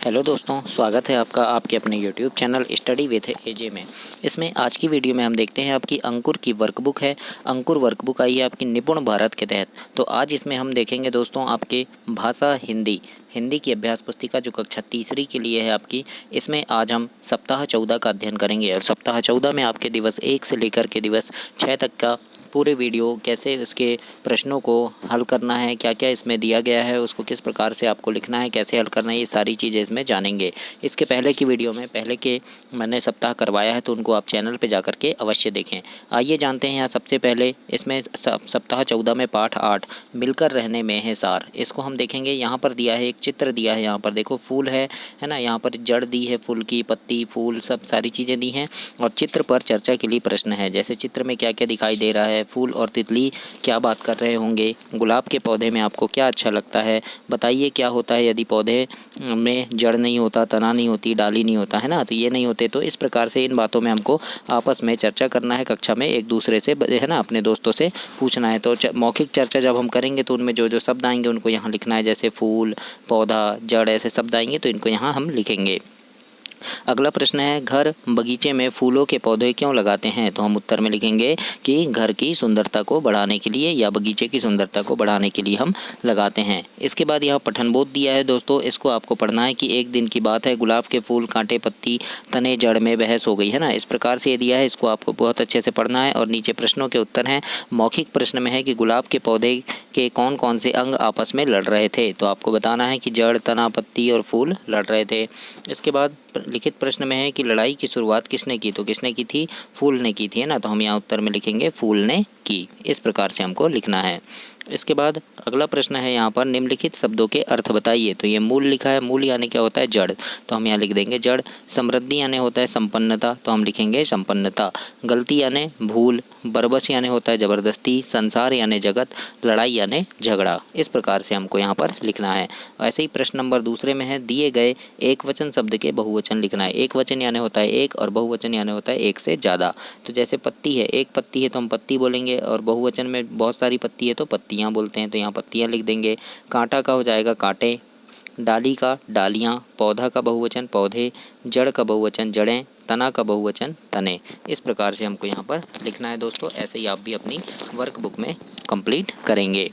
Hello दोस्तों, स्वागत है आपका आपके अपने यूट्यूब चैनल स्टडी विथ एजे में। इसमें आज की वीडियो में हम देखते हैं आपकी अंकुर की वर्कबुक है। अंकुर वर्कबुक आई है आपकी निपुण भारत के तहत। तो आज इसमें हम देखेंगे दोस्तों आपके भाषा हिंदी हिंदी की अभ्यास पुस्तिका जो कक्षा तीसरी के लिए है आपकी। इसमें आज हम सप्ताह 14 का अध्ययन करेंगे और सप्ताह 14 में आपके दिवस 1 से लेकर के दिवस 6 तक का पूरे वीडियो, कैसे इसके प्रश्नों को हल करना है, क्या क्या इसमें दिया गया है, उसको किस प्रकार से आपको लिखना है, कैसे हल करना है, ये सारी चीज़ें इसमें जानेंगे। इसके पहले की वीडियो में पहले के मैंने सप्ताह करवाया है, तो उनको आप चैनल पे जाकर के अवश्य देखें। आइए जानते हैं यहाँ सबसे पहले इसमें सप्ताह 14 में पाठ 8 मिलकर रहने में है सार। इसको हम देखेंगे। यहाँ पर दिया है एक चित्र दिया है, यहाँ पर देखो फूल है ना, यहाँ पर जड़ दी है, फूल की पत्ती, फूल, सब सारी चीज़ें दी हैं और चित्र पर चर्चा के लिए प्रश्न है। जैसे चित्र में क्या क्या दिखाई दे रहा है, फूल और तितली क्या बात कर रहे होंगे, गुलाब के पौधे में आपको क्या अच्छा लगता है, बताइए क्या होता है यदि पौधे में जड़ नहीं होता, तना नहीं होती, डाली नहीं होता है ना, तो ये नहीं होते। तो इस प्रकार से इन बातों में हमको आपस में चर्चा करना है, कक्षा में एक दूसरे से है ना, अपने दोस्तों से पूछना है। तो मौखिक चर्चा जब हम करेंगे तो उनमें जो जो शब्द आएंगे उनको यहाँ लिखना है। जैसे फूल, पौधा, जड़, ऐसे शब्द आएंगे तो इनको यहाँ हम लिखेंगे। अगला प्रश्न है, घर बगीचे में फूलों के पौधे क्यों लगाते हैं? तो हम उत्तर में लिखेंगे कि घर की सुंदरता को बढ़ाने के लिए या बगीचे की सुंदरता को बढ़ाने के लिए हम लगाते हैं। इसके बाद यहाँ पठन बोध दिया है दोस्तों, इसको आपको पढ़ना है कि एक दिन की बात है, गुलाब के फूल, कांटे, पत्ती, तने, जड़ में बहस हो गई है ना। इस प्रकार से ये दिया है, इसको आपको बहुत अच्छे से पढ़ना है। और नीचे प्रश्नों के उत्तर हैं। मौखिक प्रश्न में है कि गुलाब के पौधे के कौन कौन से अंग आपस में लड़ रहे थे? तो आपको बताना है कि जड़, तना, पत्ती और फूल लड़ रहे थे। इसके बाद लिखित प्रश्न में है कि लड़ाई की शुरुआत किसने की? तो किसने की थी? फूल ने की थी, है ना। तो हम यहाँ उत्तर में लिखेंगे फूल ने की। इस प्रकार से हमको लिखना है। इसके बाद अगला प्रश्न है यहाँ पर, निम्नलिखित शब्दों के अर्थ बताइए। तो ये मूल लिखा है, मूल यानी क्या होता है? जड़, तो हम यहाँ लिख देंगे जड़। समृद्धि यानी होता है संपन्नता, तो हम लिखेंगे संपन्नता। गलती यानी भूल, बरबस यानी होता है जबरदस्ती, संसार यानी जगत, लड़ाई यानी झगड़ा। इस प्रकार से हमको यहाँ पर लिखना है। ऐसे ही प्रश्न नंबर दूसरे में है, दिए गए एक वचन शब्द के बहुवचन लिखना है। एक वचन यानी होता है एक और बहुवचन यानी होता है एक से ज़्यादा। तो जैसे पत्ती है, एक पत्ती है तो हम पत्ती बोलेंगे, और बहुवचन में बहुत सारी पत्ती है तो पत्तियाँ बोलते हैं, तो यहाँ पत्तियाँ लिख देंगे। कांटा का हो जाएगा कांटे, डाली का डालियाँ, पौधा का बहुवचन पौधे, जड़ का बहुवचन जड़ें, तना का बहुवचन तने। इस प्रकार से हमको यहाँ पर लिखना है दोस्तों। ऐसे ही आप भी अपनी वर्कबुक में कंप्लीट करेंगे।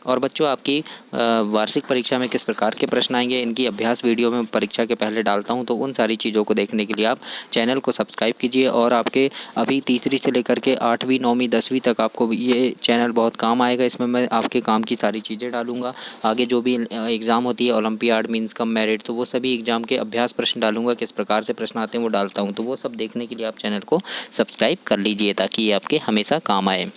और बच्चों, आपकी वार्षिक परीक्षा में किस प्रकार के प्रश्न आएंगे, इनकी अभ्यास वीडियो में परीक्षा के पहले डालता हूं, तो उन सारी चीज़ों को देखने के लिए आप चैनल को सब्सक्राइब कीजिए। और आपके अभी तीसरी से लेकर के 8वीं 9वीं 10वीं तक आपको ये चैनल बहुत काम आएगा। इसमें मैं आपके काम की सारी चीज़ें डालूंगा। आगे जो भी एग्ज़ाम होती है, ओलंपियाड, मीन्स कम मेरिट, तो वो सभी एग्ज़ाम के अभ्यास प्रश्न डालूंगा। किस प्रकार से प्रश्न आते हैं वो डालता हूँ, तो वो सब देखने के लिए आप चैनल को सब्सक्राइब कर लीजिए ताकि ये आपके हमेशा काम आए।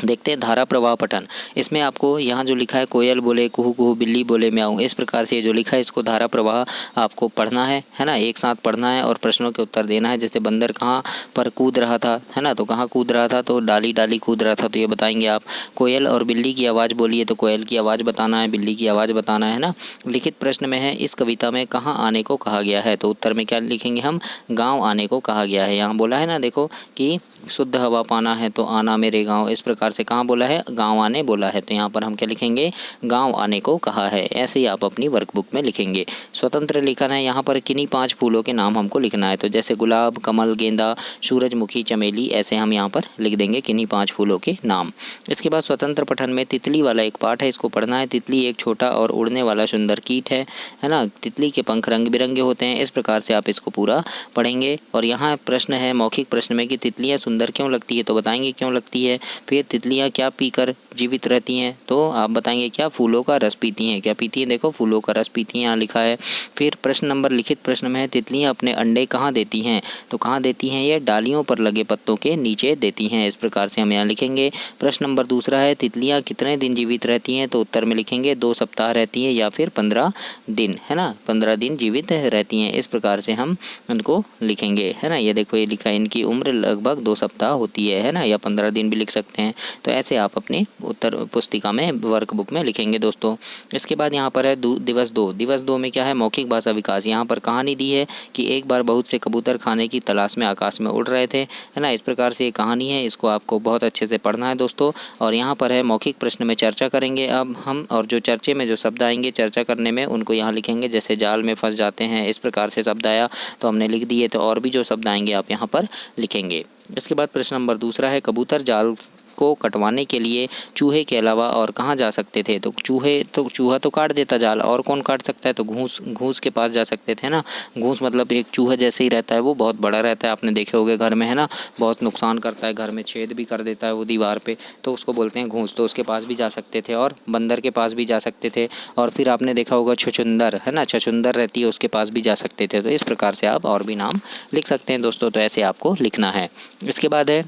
देखते हैं धारा प्रवाह पठन। इसमें आपको यहाँ जो लिखा है, कोयल बोले कुहू कुहू, बिल्ली बोले म्याऊं, इस प्रकार से जो लिखा है इसको धारा प्रवाह आपको पढ़ना है ना, एक साथ पढ़ना है और प्रश्नों के उत्तर देना है। जैसे बंदर कहाँ पर कूद रहा था, है ना, तो कहाँ कूद रहा था? तो डाली डाली कूद रहा था, तो ये बताएंगे आप। कोयल और बिल्ली की आवाज़ बोलिए, तो कोयल की आवाज़ बताना है, बिल्ली की आवाज़ बताना है ना। लिखित प्रश्न में है, इस कविता में कहाँ आने को कहा गया है? तो उत्तर में क्या लिखेंगे हम? गाँव आने को कहा गया है। यहाँ बोला है ना, देखो कि शुद्ध हवा पाना है तो आना मेरे गाँव। इस प्रकार से कहाँ बोला है? गाँव आने बोला है, तो यहाँ पर हम क्या लिखेंगे? गाँव आने को कहा है। ऐसे ही आप अपनी वर्कबुक में लिखेंगे। स्वतंत्र लेखन है, यहाँ पर किन्हीं 5 फूलों के नाम हमको लिखना है। तो जैसे गुलाब, कमल, गेंदा, सूरजमुखी, चमेली, ऐसे हम यहाँ पर लिख देंगे किन्हीं 5 फूलों के नाम। इसके बाद स्वतंत्र पठन में तितली वाला एक पाठ है, इसको पढ़ना है। तितली एक छोटा और उड़ने वाला सुंदर कीट है ना। तितली के पंख रंग बिरंगे होते हैं। इस प्रकार से आप इसको पूरा पढ़ेंगे। और यहाँ प्रश्न है मौखिक प्रश्न में कि तितलियाँ सुंदर क्यों लगती है? तो बताएंगे क्यों लगती है। फिर तितलियाँ क्या पीकर जीवित रहती हैं? तो आप बताएंगे क्या? फूलों का रस पीती हैं। क्या पीती हैं? देखो फूलों का रस पीती हैं, यहाँ लिखा है। फिर प्रश्न नंबर लिखित प्रश्न में है, तितलियाँ अपने अंडे कहाँ देती हैं? तो कहाँ देती हैं? ये डालियों पर लगे पत्तों के नीचे देती हैं। इस प्रकार से हम यहाँ लिखेंगे। प्रश्न नंबर दूसरा है, तितलियाँ कितने दिन जीवित रहती हैं? तो उत्तर में लिखेंगे 2 सप्ताह रहती हैं या फिर 15 दिन, है ना, 15 दिन जीवित रहती हैं। इस प्रकार से हम उनको लिखेंगे, है ना। ये देखो ये लिखा है, इनकी उम्र लगभग 2 सप्ताह होती है ना, या 15 दिन भी लिख सकते हैं। तो ऐसे आप अपनी उत्तर पुस्तिका में वर्कबुक में लिखेंगे दोस्तों। इसके बाद यहाँ पर है दिवस 2। दिवस 2 में क्या है, मौखिक भाषा विकास। यहाँ पर कहानी दी है कि एक बार बहुत से कबूतर खाने की तलाश में आकाश में उड़ रहे थे, है ना। इस प्रकार से ये कहानी है, इसको आपको बहुत अच्छे से पढ़ना है दोस्तों। और यहाँ पर है मौखिक प्रश्न में चर्चा करेंगे अब हम, और जो चर्चे में जो शब्द आएंगे चर्चा करने में उनको यहाँ लिखेंगे। जैसे जाल में फंस जाते हैं, इस प्रकार से शब्द आया तो हमने लिख दिए, तो और भी जो शब्द आएंगे आप यहाँ पर लिखेंगे। इसके बाद प्रश्न नंबर 2 है, कबूतर जाल को कटवाने के लिए चूहे के अलावा और कहाँ जा सकते थे। तो चूहा तो काट देता जाल, और कौन काट सकता है, तो घूस के पास जा सकते थे ना। घूस मतलब एक चूहा जैसे ही रहता है, वो बहुत बड़ा रहता है, आपने देखे होंगे घर में, है ना। बहुत नुकसान करता है, घर में छेद भी कर देता है वो दीवार पे, तो उसको बोलते हैं घूस। तो उसके पास भी जा सकते थे और बंदर के पास भी जा सकते थे। और फिर आपने देखा होगा छछूंदर, है ना, छछूंदर रहती है, उसके पास भी जा सकते थे। तो इस प्रकार से आप और भी नाम लिख सकते हैं दोस्तों। तो ऐसे आपको लिखना है। इसके बाद है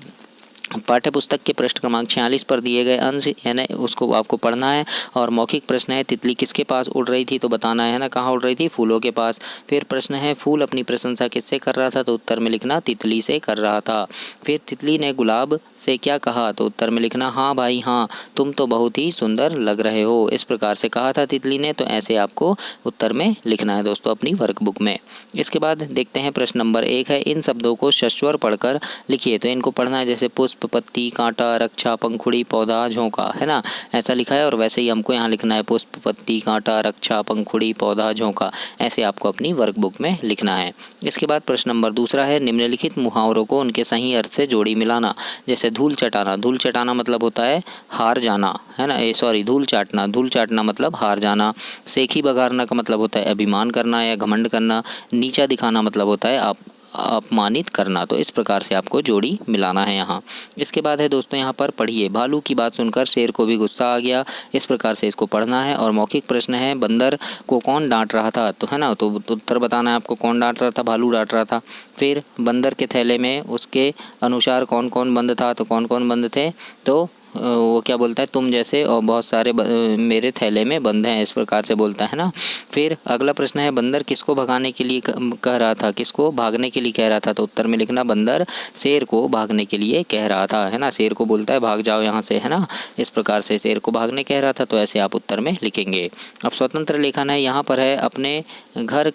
पाठ्य पुस्तक के पृष्ठ क्रमांक 46 पर दिए गए अंश, यानी उसको आपको पढ़ना है। और मौखिक प्रश्न है, तितली किसके पास उड़ रही थी, तो बताना है ना, कहाँ उड़ रही थी, फूलों के पास। फिर प्रश्न है, फूल अपनी प्रशंसा किससे कर रहा था, तो उत्तर में लिखना तितली से कर रहा था। फिर तितली ने गुलाब से क्या कहा, तो उत्तर में लिखना हाँ भाई हाँ, तुम तो बहुत ही सुंदर लग रहे हो। इस प्रकार से कहा था तितली ने। तो ऐसे आपको उत्तर में लिखना है दोस्तों अपनी वर्कबुक में। इसके बाद देखते हैं प्रश्न नंबर 1 है, इन शब्दों को सस्वर पढ़कर लिखिए। तो इनको पढ़ना है, जैसे पुष्प, पत्ती, कांटा, रक्षा, पंखुड़ी, पौधा, झोंका, है ना, ऐसा लिखा है। और वैसे ही हमको यहाँ लिखना है पुष्प, पत्ती, कांटा, रक्षा, पंखुड़ी, पौधा, झोंका, ऐसे आपको अपनी वर्कबुक में लिखना है। इसके बाद प्रश्न नंबर 2 है, निम्नलिखित मुहावरों को उनके सही अर्थ से जोड़ी मिलाना। जैसे धूल चटाना, धूल चटाना मतलब होता है हार जाना, है ना, धूल चाटना, धूल चाटना मतलब हार जाना। सेखी बघारना का मतलब होता है अभिमान करना या घमंड करना। नीचा दिखाना मतलब होता है अपमानित करना। तो इस प्रकार से आपको जोड़ी मिलाना है यहाँ। इसके बाद है दोस्तों, यहाँ पर पढ़िए, भालू की बात सुनकर शेर को भी गुस्सा आ गया। इस प्रकार से इसको पढ़ना है। और मौखिक प्रश्न है, बंदर को कौन डांट रहा था, तो है ना, तो उत्तर बताना है आपको, कौन डांट रहा था, भालू डांट रहा था। फिर बंदर के थैले में उसके अनुसार कौन कौन बंद था, तो कौन कौन बंद थे, तो वो क्या बोलता है, तुम जैसे और बहुत सारे मेरे थैले में बंद हैं, इस प्रकार से बोलता है ना। फिर अगला प्रश्न है, बंदर किसको भगाने के लिए कह रहा था, किसको भागने के लिए कह रहा था, तो उत्तर में लिखना बंदर शेर को भागने के लिए कह रहा था, है ना। शेर को बोलता है भाग जाओ यहाँ से, है ना। इस प्रकार से शेर को भागने कह रहा था। तो ऐसे आप उत्तर में लिखेंगे। अब स्वतंत्र लेखन है, यहाँ पर है, अपने घर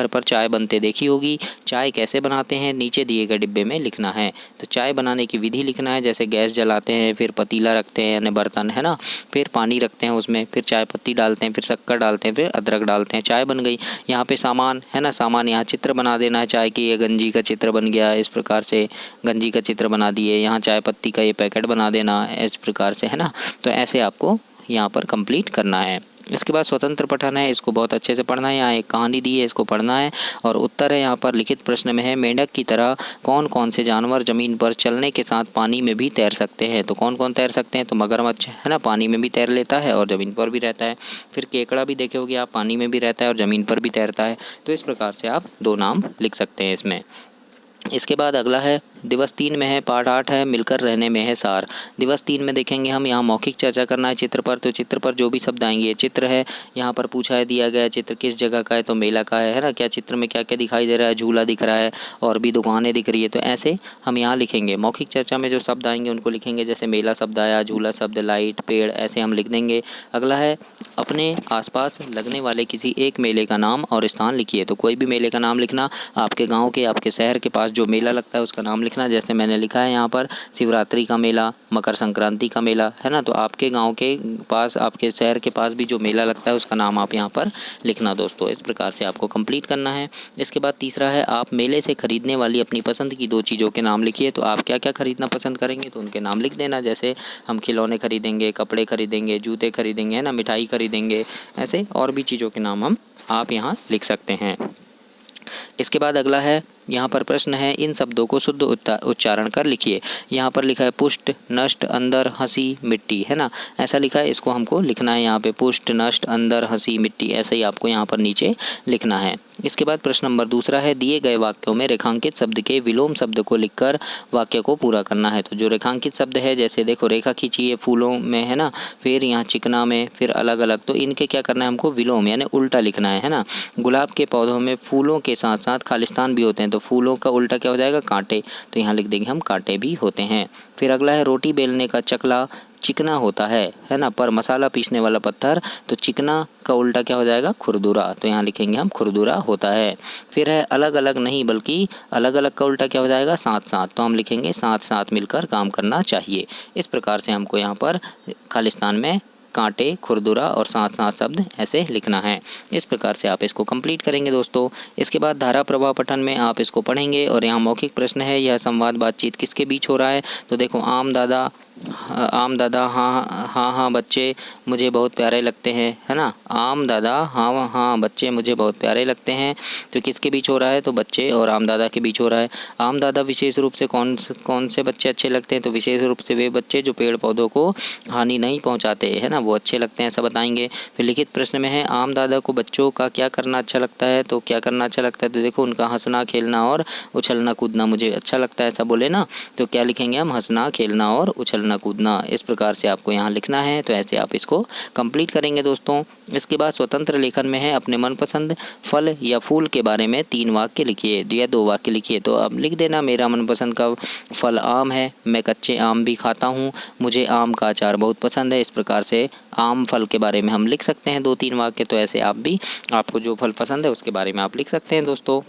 पर चाय बनते देखी होगी। चाय कैसे बनाते हैं, नीचे दिए गए डिब्बे में लिखना है। तो चाय बनाने की विधि लिखना है, जैसे गैस जलाते हैं, फिर पतीला रखते हैं यानी बर्तन, है ना, फिर पानी रखते हैं उसमें, फिर चाय पत्ती डालते हैं, फिर शक्कर डालते हैं, फिर अदरक डालते हैं, चाय बन गई। यहाँ पे सामान, है ना, सामान यहाँ चित्र बना देना है चाय की, ये गंजी का चित्र बन गया, इस प्रकार से गंजी का चित्र बना दिए। यहाँ चाय पत्ती का ये पैकेट बना देना, इस प्रकार से, है ना। तो ऐसे आपको यहाँ पर कंप्लीट करना है। इसके बाद स्वतंत्र पठन है, इसको बहुत अच्छे से पढ़ना है। यहाँ एक कहानी दी है, इसको पढ़ना है। और उत्तर है यहाँ पर लिखित प्रश्न में है, मेंढक की तरह कौन कौन से जानवर जमीन पर चलने के साथ पानी में भी तैर सकते हैं। तो कौन कौन तैर सकते हैं, तो मगरमच्छ, है ना, पानी में भी तैर लेता है और ज़मीन पर भी रहता है। फिर केकड़ा भी देखे होगे आप, पानी में भी रहता है और ज़मीन पर भी तैरता है। तो इस प्रकार से आप 2 नाम लिख सकते हैं इसमें। इसके बाद अगला है दिवस 3 में है, पाठ 8 है, मिलकर रहने में है सार। दिवस 3 में देखेंगे हम, यहाँ मौखिक चर्चा करना है चित्र पर। तो चित्र पर जो भी शब्द आएंगे, ये चित्र है, यहाँ पर पूछा है, दिया गया चित्र किस जगह का है, तो मेला का है ना। क्या चित्र में क्या क्या दिखाई दे रहा है, झूला दिख रहा है और भी दुकानें दिख रही है। तो ऐसे हम यहाँ लिखेंगे। मौखिक चर्चा में जो शब्द आएंगे उनको लिखेंगे, जैसे मेला शब्द आया, झूला शब्द, लाइट, पेड़, ऐसे हम लिख देंगे। अगला है, अपने आसपास लगने वाले किसी एक मेले का नाम और स्थान लिखिए। तो कोई भी मेले का नाम लिखना, आपके गाँव के, आपके शहर के पास जो मेला लगता है उसका नाम लिखना। जैसे मैंने लिखा है यहाँ पर शिवरात्रि का मेला, मकर संक्रांति का मेला, है ना। तो आपके गांव के पास, आपके शहर के पास भी जो मेला लगता है उसका नाम आप यहाँ पर लिखना दोस्तों। इस प्रकार से आपको कंप्लीट करना है। इसके बाद तीसरा है, आप मेले से खरीदने वाली अपनी पसंद की 2 चीज़ों के नाम लिखिए। तो आप क्या क्या खरीदना पसंद करेंगे, तो उनके नाम लिख देना। जैसे हम खिलौने खरीदेंगे, कपड़े खरीदेंगे, जूते खरीदेंगे, है ना, मिठाई खरीदेंगे, ऐसे और भी चीज़ों के नाम आप यहाँ लिख सकते हैं। इसके बाद अगला है, यहाँ पर प्रश्न है, इन शब्दों को शुद्ध उच्चारण कर लिखिए। यहाँ पर लिखा है पुष्ट, नष्ट, अंदर, हंसी, मिट्टी, है ना, ऐसा लिखा है। इसको हमको लिखना है यहाँ पे, पुष्ट, नष्ट, अंदर, हंसी, मिट्टी, ऐसे ही आपको यहाँ पर नीचे लिखना है। इसके बाद प्रश्न नंबर दूसरा है, दिए गए वाक्यों में रेखांकित शब्द के विलोम शब्द को लिखकर वाक्य को पूरा करना है। तो जो रेखांकित शब्द है, जैसे देखो रेखा खींची है फूलों में, है ना, फिर यहाँ चिकना में, फिर अलग अलग, तो इनके क्या करना है हमको, विलोम यानी उल्टा लिखना है ना। गुलाब के पौधों में फूलों के साथ साथ खालिस्तान भी होते हैं, तो फूलों का उल्टा क्या हो जाएगा, कांटे, तो यहाँ लिख देंगे हम कांटे भी होते हैं। फिर अगला है, रोटी बेलने का चकला चिकना होता है ना, पर मसाला पीसने वाला पत्थर, तो चिकना का उल्टा क्या हो जाएगा, खुरदुरा, तो यहाँ लिखेंगे हम खुरदुरा होता है। फिर है, अलग अलग नहीं बल्कि अलग अलग का उल्टा क्या हो जाएगा, साथ साथ, तो हम लिखेंगे साथ साथ मिलकर काम करना चाहिए। इस प्रकार से हमको यहाँ पर खालिस्तान में कांटे, खुरदुरा और साथ साथ शब्द ऐसे लिखना है। इस प्रकार से आप इसको कंप्लीट करेंगे दोस्तों। इसके बाद धारा प्रवाह पठन में आप इसको पढ़ेंगे और यहाँ मौखिक प्रश्न है, यह संवाद बातचीत किसके बीच हो रहा है। तो देखो, आम दादा हाँ हाँ हाँ बच्चे मुझे बहुत प्यारे लगते हैं, है ना, आम दादा हाँ हाँ बच्चे मुझे बहुत प्यारे लगते हैं, तो किसके बीच हो रहा है, तो बच्चे और आम दादा के बीच हो रहा है। आम दादा विशेष रूप से कौन से बच्चे अच्छे लगते हैं, तो विशेष रूप से वे बच्चे जो पेड़ पौधों को हानि नहीं पहुंचाते, है ना, वो अच्छे लगते हैं, ऐसा बताएंगे। फिर लिखित प्रश्न में है, आम दादा को बच्चों का क्या करना अच्छा लगता है, तो क्या करना अच्छा लगता है, तो देखो उनका हंसना खेलना और उछलना कूदना मुझे अच्छा लगता है, ऐसा बोले ना, तो क्या लिखेंगे हम, हंसना खेलना और उछलना कूदना। इस प्रकार से आपको यहाँ लिखना है, तो ऐसे आप इसको कंप्लीट करेंगे दोस्तों। इसके बाद स्वतंत्र लेखन में है, अपने मनपसंद फल या फूल के बारे में 3 वाक्य लिखिए या 2 वाक्य लिखिए। तो अब लिख देना, मेरा मनपसंद का फल आम है, मैं कच्चे आम भी खाता हूँ, मुझे आम का अचार बहुत पसंद है। इस प्रकार से आम फल के बारे में हम लिख सकते हैं 2-3 वाक्य। तो ऐसे आप भी, आपको जो फल पसंद है उसके बारे में आप लिख सकते हैं दोस्तों।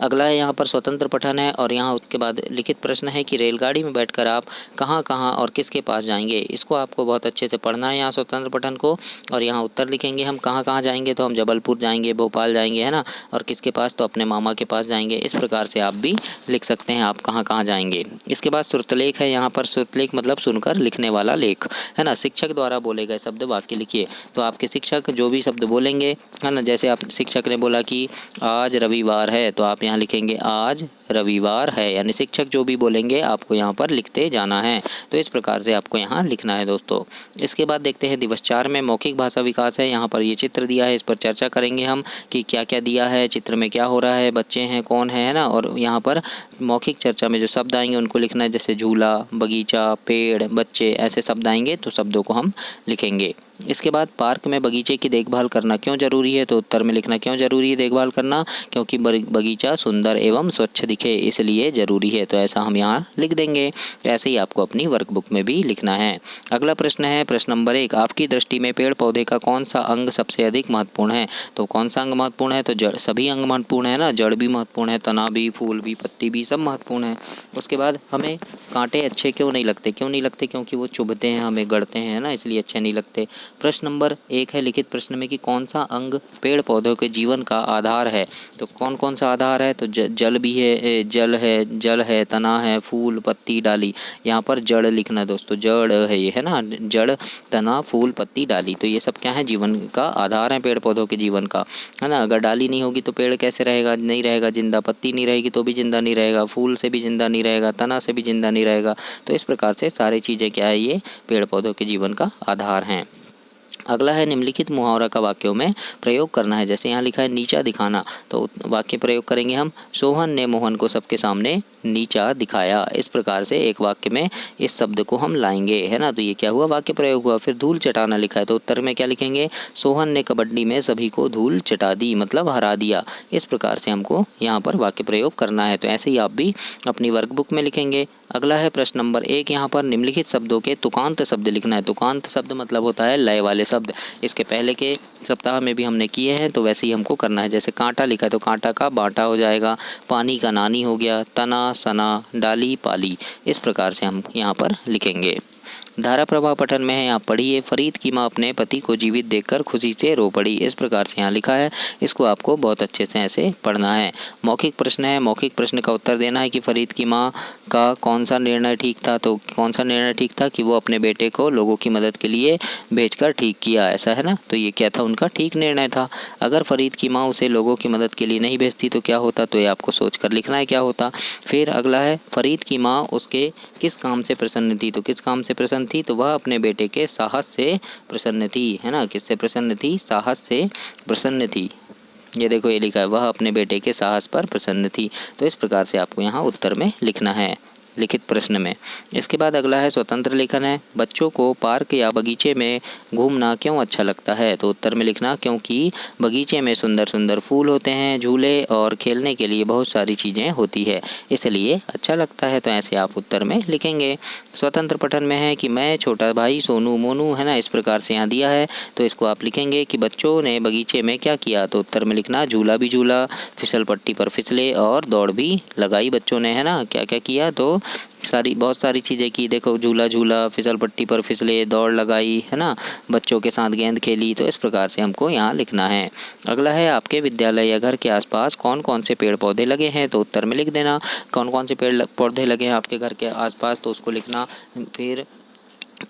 अगला है यहाँ पर स्वतंत्र पठन है और यहाँ उसके बाद लिखित प्रश्न है कि रेलगाड़ी में बैठकर आप कहाँ कहाँ और किसके पास जाएंगे। इसको आपको बहुत अच्छे से पढ़ना है यहाँ स्वतंत्र पठन को, और यहाँ उत्तर लिखेंगे हम कहाँ कहाँ जाएंगे, तो हम जबलपुर जाएंगे, भोपाल जाएंगे, है ना, और किसके पास, तो अपने मामा के पास जाएंगे। इस प्रकार से आप भी लिख सकते हैं आप कहाँ कहाँ जाएंगे। इसके बाद श्रुतलेख है, यहाँ पर श्रुतलेख मतलब सुनकर लिखने वाला लेख, है ना। शिक्षक द्वारा बोले गए शब्द वाक्य लिखिए। तो आपके शिक्षक जो भी शब्द बोलेंगे, है ना, जैसे आप शिक्षक ने बोला कि आज रविवार है, तो आप यहाँ लिखेंगे आज रविवार है, यानी शिक्षक जो भी बोलेंगे आपको यहाँ पर लिखते जाना है। तो इस प्रकार से आपको यहाँ लिखना है दोस्तों। इसके बाद देखते हैं दिवस 4 में मौखिक भाषा विकास है। यहाँ पर ये चित्र दिया है, इस पर चर्चा करेंगे हम कि क्या क्या दिया है, चित्र में क्या हो रहा है, बच्चे हैं, कौन है ना, और यहाँ पर मौखिक चर्चा में जो शब्द आएंगे उनको लिखना है, जैसे झूला, बगीचा, पेड़, बच्चे, ऐसे शब्द आएंगे तो शब्दों को हम लिखेंगे। इसके बाद पार्क में बगीचे की देखभाल करना क्यों जरूरी है, तो उत्तर में लिखना क्यों जरूरी है देखभाल करना, क्योंकि बगीचा सुंदर एवं स्वच्छ दिखे इसलिए ज़रूरी है। तो ऐसा हम यहाँ लिख देंगे। ऐसे ही आपको अपनी वर्कबुक में भी लिखना है। अगला प्रश्न है प्रश्न नंबर 1, आपकी दृष्टि में पेड़ पौधे का कौन सा अंग सबसे अधिक महत्वपूर्ण है। तो कौन सा अंग महत्वपूर्ण है, तो जड़, सभी अंग महत्वपूर्ण है ना, जड़ भी महत्वपूर्ण है, तना भी, फूल भी, पत्ती भी, सब महत्वपूर्ण है। उसके बाद हमें कांटे अच्छे क्यों नहीं लगते, क्योंकि वो चुभते हैं, हमें गड़ते हैं ना, इसलिए अच्छे नहीं लगते। प्रश्न नंबर 1 है लिखित प्रश्न में कि कौन सा अंग पेड़ पौधों के जीवन का आधार है। तो कौन कौन सा आधार है, तो जल भी है, जल है, तना है, फूल, पत्ती, डाली। यहाँ पर जड़ लिखना है दोस्तों, जड़ है ये, है ना, जड़, तना, फूल, पत्ती, डाली, तो ये सब क्या है, जीवन का आधार है पेड़ पौधों के जीवन का, है ना। अगर डाली नहीं होगी तो पेड़ कैसे रहेगा, नहीं रहेगा जिंदा, पत्ती नहीं रहेगी तो भी जिंदा नहीं रहेगा, फूल से भी जिंदा नहीं रहेगा, तना से भी जिंदा नहीं रहेगा। तो इस प्रकार से सारी चीज़ें क्या है, ये पेड़ पौधों के जीवन का आधार हैं। अगला है निम्नलिखित मुहावरा का वाक्यों में प्रयोग करना है। जैसे यहाँ लिखा है नीचा दिखाना, तो वाक्य प्रयोग करेंगे हम, सोहन ने मोहन को सबके सामने नीचा दिखाया। इस प्रकार से एक वाक्य में इस शब्द को हम लाएंगे, है ना। तो ये क्या हुआ, वाक्य प्रयोग हुआ। फिर धूल चटाना लिखा है, तो उत्तर में क्या लिखेंगे, सोहन ने कबड्डी में सभी को धूल चटा दी, मतलब हरा दिया। इस प्रकार से हमको यहाँ पर वाक्य प्रयोग करना है। तो ऐसे ही आप भी अपनी वर्कबुक में लिखेंगे। अगला है प्रश्न नंबर 1, यहाँ पर निम्नलिखित शब्दों के तुकांत शब्द लिखना है। तुकांत शब्द मतलब होता है लय वाले शब्द। इसके पहले के सप्ताह में भी हमने किए हैं, तो वैसे ही हमको करना है। जैसे कांटा लिखा है, तो कांटा का बांटा हो जाएगा, पानी का नानी हो गया, तना, सना, डाली, पाली। इस प्रकार से हम यहाँ पर लिखेंगे। धारा प्रवाह पठन में है, आप पढ़िए, फरीद की माँ अपने पति को जीवित देखकर खुशी से रो पड़ी। इस प्रकार से यहाँ लिखा है, इसको आपको बहुत अच्छे से ऐसे पढ़ना है। मौखिक प्रश्न है, मौखिक प्रश्न का उत्तर देना है कि फरीद की माँ का कौन सा निर्णय ठीक था। तो कौन सा निर्णय ठीक था, कि वो अपने बेटे को लोगों की मदद के लिए भेजकर ठीक किया, ऐसा है ना। तो ये क्या था, उनका ठीक निर्णय था। अगर फरीद की माँ उसे लोगों की मदद के लिए नहीं भेजती तो क्या होता, तो ये आपको सोच कर लिखना है क्या होता। फिर अगला है, फरीद की माँ उसके किस काम से प्रसन्न थी। तो किस काम से प्रसन्न थी, तो वह अपने बेटे के साहस से प्रसन्न थी, है ना। किससे प्रसन्न थी, साहस से प्रसन्न थी। ये देखो ये लिखा है, वह अपने बेटे के साहस पर प्रसन्न थी। तो इस प्रकार से आपको यहाँ उत्तर में लिखना है लिखित प्रश्न में। इसके बाद अगला है स्वतंत्र लेखन है। बच्चों को पार्क या बगीचे में घूमना क्यों अच्छा लगता है? तो उत्तर में लिखना, क्योंकि बगीचे में सुंदर सुंदर फूल होते हैं, झूले और खेलने के लिए बहुत सारी चीज़ें होती है, इसलिए अच्छा लगता है। तो ऐसे आप उत्तर में लिखेंगे। स्वतंत्र पठन में है कि मैं, छोटा भाई, सोनू, मोनू, है ना, इस प्रकार से यहाँ दिया है। तो इसको आप लिखेंगे कि बच्चों ने बगीचे में क्या किया? तो उत्तर में लिखना, झूला भी झूला, फिसल पट्टी पर फिसले और दौड़ भी लगाई बच्चों ने, है ना। क्या क्या किया? तो बहुत सारी चीज़ें की। देखो, झूला झूला, फिसल पट्टी पर फिसले, दौड़ लगाई, है ना, बच्चों के साथ गेंद खेली। तो इस प्रकार से हमको यहाँ लिखना है। अगला है, आपके विद्यालय या घर के आसपास कौन कौन से पेड़ पौधे लगे हैं? तो उत्तर में लिख देना कौन कौन से पेड़ पौधे लगे हैं आपके घर के आसपास, तो उसको लिखना। फिर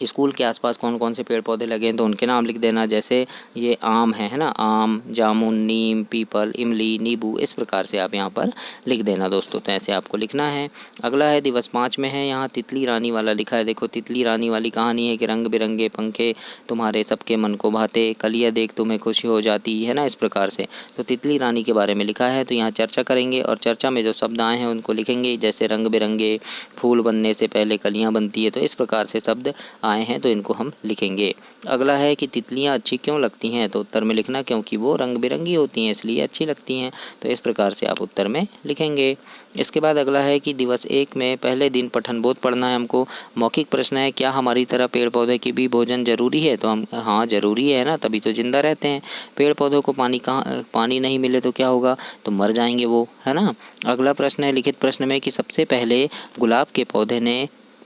स्कूल के आसपास कौन कौन से पेड़ पौधे लगे हैं तो उनके नाम लिख देना। जैसे ये आम है ना, आम, जामुन, नीम, पीपल, इमली, नींबू, इस प्रकार से आप यहाँ पर लिख देना दोस्तों। तो ऐसे आपको लिखना है। अगला है दिवस 5 में है, यहाँ तितली रानी वाला लिखा है। देखो, तितली रानी वाली कहानी है कि रंग बिरंगे पंखे तुम्हारे सबके मन को भाते, कलियाँ देख तुम्हें खुशी हो जाती, है ना, इस प्रकार से। तो तितली रानी के बारे में लिखा है। तो यहाँ चर्चा करेंगे और चर्चा में जो शब्द आए हैं उनको लिखेंगे। जैसे रंग बिरंगे, फूल बनने से पहले कलियाँ बनती है। तो इस प्रकार से शब्द आए हैं, तो इनको हम लिखेंगे। अगला है कि तितलियाँ अच्छी क्यों लगती हैं? तो उत्तर में लिखना, क्योंकि वो रंग बिरंगी होती हैं, इसलिए अच्छी लगती हैं। तो इस प्रकार से आप उत्तर में लिखेंगे। इसके बाद अगला है कि दिवस 1 में पहले दिन पठन बोध पढ़ना है हमको। मौखिक प्रश्न है, क्या हमारी तरह पेड़ पौधे की भी भोजन जरूरी है? तो हम हाँ, जरूरी है ना, तभी तो जिंदा रहते हैं। पेड़ पौधों को पानी नहीं मिले तो क्या होगा? तो मर जाएंगे वो, है ना। अगला प्रश्न है लिखित प्रश्न में कि सबसे पहले गुलाब के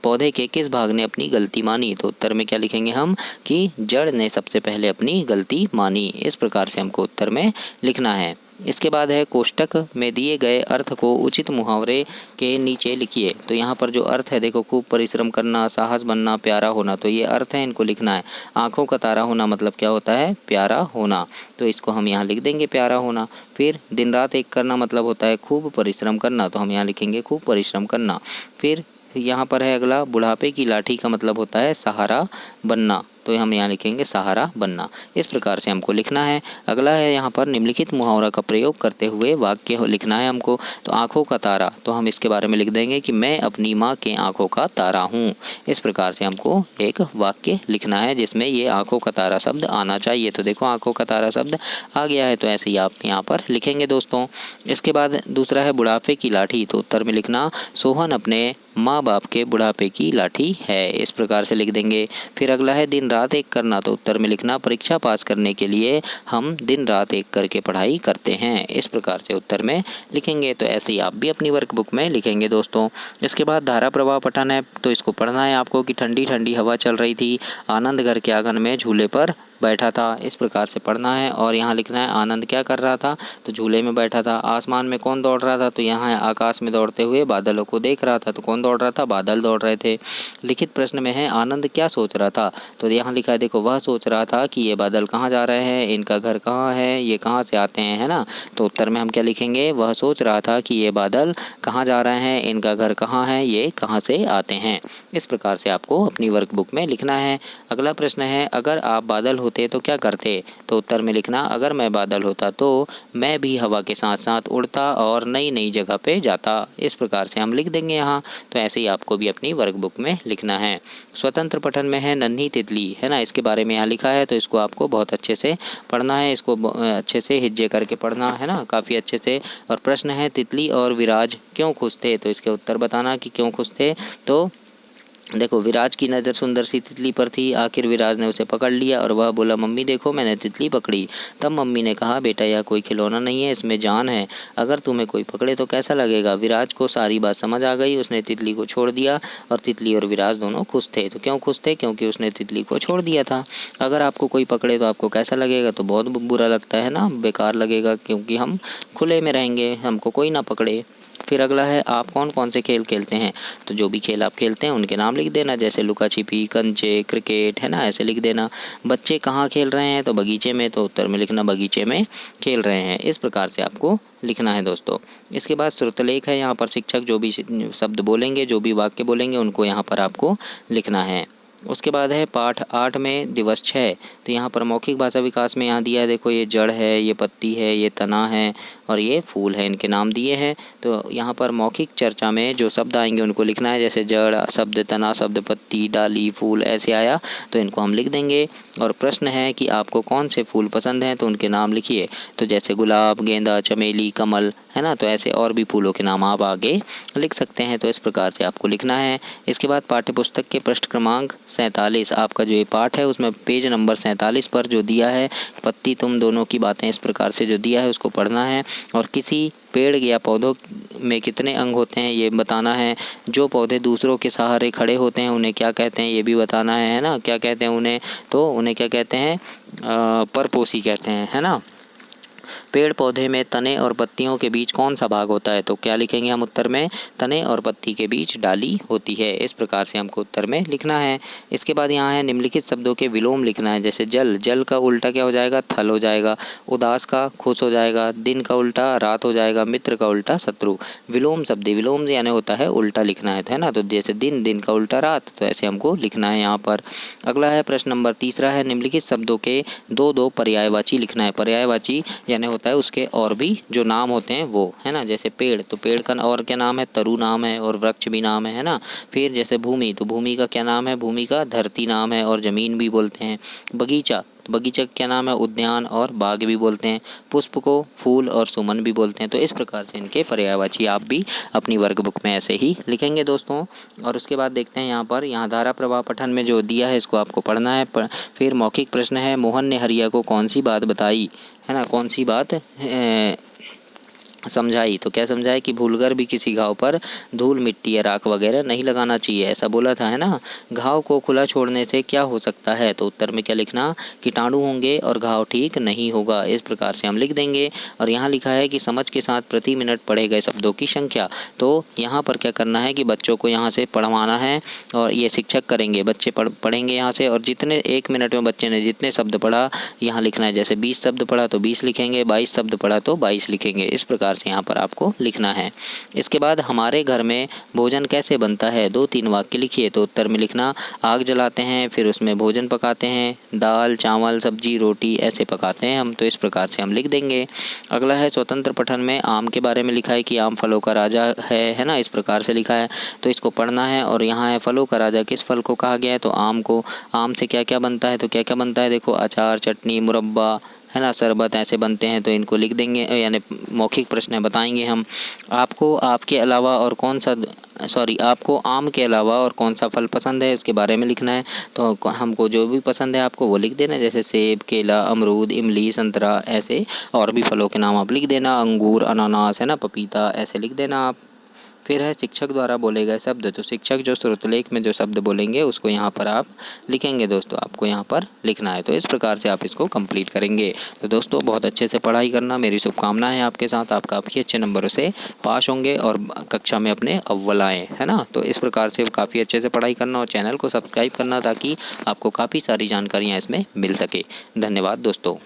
पौधे के किस भाग ने अपनी गलती मानी? तो उत्तर में क्या लिखेंगे हम कि जड़ ने सबसे पहले अपनी गलती मानी। इस प्रकार से हमको उत्तर में लिखना है। इसके बाद है कोष्टक में दिए गए अर्थ को उचित मुहावरे के नीचे लिखिए। तो यहाँ पर जो अर्थ है देखो, खूब परिश्रम करना, साहस बनना, प्यारा होना, तो ये अर्थ है, इनको लिखना है। आँखों का तारा होना मतलब क्या होता है? प्यारा होना। तो इसको हम यहाँ लिख देंगे, प्यारा होना। फिर दिन रात एक करना मतलब होता है खूब परिश्रम करना, तो हम यहाँ लिखेंगे खूब परिश्रम करना। फिर यहाँ पर है अगला, बुढ़ापे की लाठी का मतलब होता है सहारा बनना, तो हम यहाँ लिखेंगे सहारा बनना। इस प्रकार से हमको लिखना है। अगला है यहाँ पर निम्नलिखित मुहावरा का प्रयोग करते हुए वाक्य लिखना है हमको। तो आँखों का तारा, तो हम इसके बारे में लिख देंगे कि मैं अपनी माँ के आँखों का तारा हूँ। इस प्रकार से हमको एक वाक्य लिखना है जिसमें ये आँखों का तारा शब्द आना चाहिए। तो देखो, आँखों का तारा शब्द आ गया है, तो ऐसे ही आप यहाँ पर लिखेंगे दोस्तों। इसके बाद दूसरा है बुढ़ापे की लाठी। तो उत्तर में लिखना, सोहन अपने माँ बाप के बुढ़ापे की लाठी है। इस प्रकार से लिख देंगे। फिर अगला है दिन रात एक करना। तो उत्तर में लिखना, परीक्षा पास करने के लिए हम दिन रात एक करके पढ़ाई करते हैं। इस प्रकार से उत्तर में लिखेंगे। तो ऐसे ही आप भी अपनी वर्कबुक में लिखेंगे दोस्तों। इसके बाद धारा प्रवाह पठन है। तो इसको पढ़ना है आपको कि ठंडी ठंडी हवा चल रही थी, आनंद घर के आंगन में झूले पर बैठा था। इस प्रकार से पढ़ना है। और यहाँ लिखना है आनंद क्या कर रहा था? तो झूले में बैठा था। आसमान में कौन दौड़ रहा था? तो यहाँ आकाश में दौड़ते हुए बादलों को देख रहा था। तो कौन दौड़ रहा था? बादल दौड़ रहे थे। लिखित प्रश्न में है आनंद क्या सोच रहा था? तो यहाँ लिखा है, देखो, वह सोच रहा था कि ये बादल कहाँ जा रहे हैं, इनका घर कहाँ है, ये कहाँ से आते हैं, है ना। तो उत्तर में हम क्या लिखेंगे? वह सोच रहा था कि ये बादल कहाँ जा रहे हैं, इनका घर कहाँ है, ये कहाँ से आते हैं। इस प्रकार से आपको अपनी वर्कबुक में लिखना है। अगला प्रश्न है, अगर आप बादल होते तो क्या करते? तो उत्तर में लिखना, अगर मैं बादल होता तो मैं भी हवा के साथ साथ उड़ता और नई नई जगह पे जाता। इस प्रकार से हम लिख देंगे यहाँ। तो ऐसे ही आपको भी अपनी वर्कबुक में लिखना है। स्वतंत्र पठन में है नन्ही तितली, है ना, इसके बारे में यहाँ लिखा है। तो इसको आपको बहुत अच्छे से पढ़ना है, इसको अच्छे से हिज्जे करके पढ़ना है ना, काफ़ी अच्छे से। और प्रश्न है, तितली और विराज क्यों खुश थे? तो इसके उत्तर बताना कि क्यों खुश थे। तो देखो, विराज की नज़र सुंदर सी तितली पर थी। आखिर विराज ने उसे पकड़ लिया और वह बोला, मम्मी देखो, मैंने तितली पकड़ी। तब मम्मी ने कहा, बेटा यह कोई खिलौना नहीं है, इसमें जान है। अगर तुम्हें कोई पकड़े तो कैसा लगेगा? विराज को सारी बात समझ आ गई। उसने तितली को छोड़ दिया और तितली और विराज दोनों खुश थे। तो क्यों खुश थे? क्योंकि उसने तितली को छोड़ दिया था। अगर आपको कोई पकड़े तो आपको कैसा लगेगा? तो बहुत बुरा लगता है ना, बेकार लगेगा, क्योंकि हम खुले में रहेंगे, हमको कोई ना पकड़े। फिर अगला है, आप कौन कौन से खेल खेलते हैं? तो जो भी खेल आप खेलते हैं उनके नाम लिख देना। जैसे लुका छिपी, कंचे, क्रिकेट, है ना, ऐसे लिख देना। बच्चे कहाँ खेल रहे हैं? तो बगीचे में। तो उत्तर में लिखना, बगीचे में खेल रहे हैं। इस प्रकार से आपको लिखना है दोस्तों। इसके बाद श्रुतलेख है। यहाँ पर शिक्षक जो भी शब्द बोलेंगे, जो भी वाक्य बोलेंगे, उनको यहाँ पर आपको लिखना है। उसके बाद है पाठ 8 में दिवस 6। तो यहाँ पर मौखिक भाषा विकास में यहाँ दिया है, देखो ये जड़ है, ये पत्ती है, ये तना है और ये फूल है, इनके नाम दिए हैं। तो यहाँ पर मौखिक चर्चा में जो शब्द आएंगे उनको लिखना है, जैसे जड़ शब्द, तना शब्द, पत्ती, डाली, फूल ऐसे आया तो इनको हम लिख देंगे। और प्रश्न है कि आपको कौन से फूल पसंद हैं तो उनके नाम लिखिए। तो जैसे गुलाब, गेंदा, चमेली, कमल, है ना, तो ऐसे और भी फूलों के नाम आप आगे लिख सकते हैं। तो इस प्रकार से आपको लिखना है। इसके बाद पाठ्यपुस्तक के पृष्ठ क्रमांक 47, आपका जो ये पाठ है उसमें पेज नंबर 47 पर जो दिया है पत्ती तुम दोनों की बातें, इस प्रकार से जो दिया है उसको पढ़ना है। और किसी पेड़ या पौधों में कितने अंग होते हैं ये बताना है। जो पौधे दूसरों के सहारे खड़े होते हैं उन्हें क्या कहते हैं ये भी बताना है ना, क्या कहते हैं उन्हें, तो उन्हें क्या कहते हैं, परपोषी कहते हैं, है ना। पेड़ पौधे में तने और पत्तियों के बीच कौन सा भाग होता है, तो क्या लिखेंगे हम उत्तर में, तने और पत्ती के बीच डाली होती है। इस प्रकार से हमको उत्तर में लिखना है। इसके बाद यहाँ है निम्नलिखित शब्दों के विलोम लिखना है। जैसे जल, जल का उल्टा क्या हो जाएगा, थल हो जाएगा। उदास का खुश हो जाएगा। दिन का उल्टा रात हो जाएगा। मित्र का उल्टा शत्रु। विलोम शब्द, विलोम यानी होता है उल्टा लिखना है ना, तो जैसे दिन, दिन का उल्टा रात, तो ऐसे हमको लिखना है यहाँ पर। अगला है प्रश्न नंबर 3 है, निम्नलिखित शब्दों के दो दो पर्यायवाची लिखना है। पर्यायवाची यानी होता है उसके और भी जो नाम होते हैं वो, है ना। जैसे पेड़, तो पेड़ का और क्या नाम है, तरु नाम है और वृक्ष भी नाम है ना। फिर जैसे भूमि, तो भूमि का क्या नाम है, भूमि का धरती नाम है और ज़मीन भी बोलते हैं। बगीचा, तो बगीचा का क्या नाम है, उद्यान और बाग भी बोलते हैं। पुष्प को फूल और सुमन भी बोलते हैं। तो इस प्रकार से इनके पर्यायवाची आप भी अपनी वर्कबुक में ऐसे ही लिखेंगे दोस्तों। और उसके बाद देखते हैं यहाँ पर, यहाँ धारा प्रवाह पठन में जो दिया है इसको आपको पढ़ना है। फिर मौखिक प्रश्न है, मोहन ने हरिया को कौन सी बात बताई, है ना, कौन सी बात समझाई। तो क्या समझाए कि भूलकर भी किसी घाव पर धूल मिट्टी या राख वगैरह नहीं लगाना चाहिए, ऐसा बोला था, है ना। घाव को खुला छोड़ने से क्या हो सकता है, तो उत्तर में क्या लिखना, कीटाणु होंगे और घाव ठीक नहीं होगा। इस प्रकार से हम लिख देंगे। और यहाँ लिखा है कि समझ के साथ प्रति मिनट पढ़े गए शब्दों की संख्या। तो यहाँ पर क्या करना है कि बच्चों को यहाँ से पढ़वाना है और ये शिक्षक करेंगे, बच्चे पढ़ेंगे यहाँ से। और जितने 1 मिनट में बच्चे ने जितने शब्द पढ़ा यहाँ लिखना है। जैसे 20 शब्द पढ़ा तो 20 लिखेंगे, 22 शब्द पढ़ा तो 22 लिखेंगे। इस प्रकार से यहाँ पर आपको लिखना है। इसके बाद हमारे घर में भोजन कैसे बनता है, 2-3 वाक्य लिखिए। तो उत्तर में लिखना, आग जलाते हैं, फिर उसमें भोजन पकाते हैं, दाल चावल सब्जी रोटी ऐसे पकाते हैं हम। तो इस प्रकार से हम लिख देंगे। अगला है स्वतंत्र पठन में आम के बारे में लिखा है कि आम फलों का राजा है ना, इस प्रकार से लिखा है। तो इसको पढ़ना है। और यहाँ है फलों का राजा किस फल को कहा गया है, तो आम को। आम से क्या क्या बनता है, तो क्या क्या बनता है, देखो अचार, चटनी, मुरब्बा, है ना, शरबत ऐसे बनते हैं। तो इनको लिख देंगे, यानी मौखिक प्रश्न है, बताएंगे हम। आपको आपके अलावा और कौन सा, आपको आम के अलावा और कौन सा फल पसंद है इसके बारे में लिखना है। तो हमको जो भी पसंद है आपको वो लिख देना, जैसे सेब, केला, अमरूद, इमली, संतरा ऐसे और भी फलों के नाम आप लिख देना। अंगूर, अनानास, है ना, पपीता ऐसे लिख देना आप। फिर है शिक्षक द्वारा बोले गए शब्द। तो शिक्षक जो श्रुतलेख में जो शब्द बोलेंगे उसको यहाँ पर आप लिखेंगे दोस्तों, आपको यहाँ पर लिखना है। तो इस प्रकार से आप इसको कंप्लीट करेंगे। तो दोस्तों बहुत अच्छे से पढ़ाई करना, मेरी शुभकामनाएं है आपके साथ। आप काफ़ी अच्छे नंबरों से पास होंगे और कक्षा में अपने अव्वल आएँ, है ना। तो इस प्रकार से काफ़ी अच्छे से पढ़ाई करना और चैनल को सब्सक्राइब करना ताकि आपको काफ़ी सारी जानकारियाँ इसमें मिल सके। धन्यवाद दोस्तों।